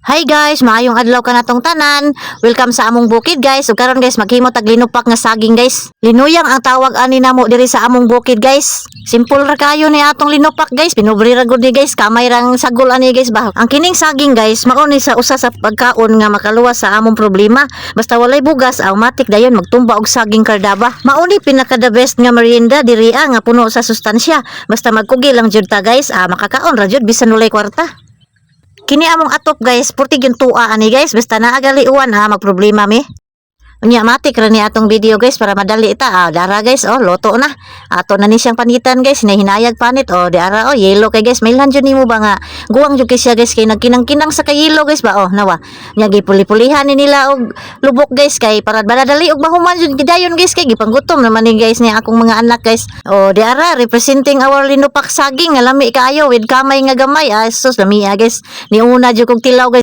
Hi guys, maayong adlaw ka natong tanan. Welcome sa among bukid guys. Ug karon guys maghimo tag linupak nga saging guys. Linuyang ang tawag ani namo diri sa among bukid guys. Simple ra kayo ni atong linupak guys. Pinubri ra gud ni guys. Kamay rang sagol ani guys ba. Ang kining saging guys mao ni sa usa sa pagkaon nga makaluwas sa among problema. Basta walay bugas, automatic dayon magtumba og saging kardaba. Mao ni pinaka the best nga merienda diri nga puno sa sustansya. Basta magkugi lang jud ta guys, makakaon ra jud bisan walay kwarta. Kini among atop guys, purtig yung tua ani guys, basta naagali uwan magproblema mi. Unya matik ra ni atong video guys para madali ita. Dara guys, loto na. Ato na ni siyang panitan guys, hinahinayag panit. Dara yellow kay guys. Mailhan jud nimo ba nga guwang jud kay siya guys kay nagkinang-kinang sa kay yellow guys ba. Nawa. Nya gipuli-pulihan ni nila og lubok guys kay para madali og mahuman jud gidayon guys kay gipanggutom naman ni guys ni akong mga anak guys. Dara representing our linupak saging nga lami kaayo with kamay nga gamay. Sus lami guys. Ni una jud kog tilaw guys.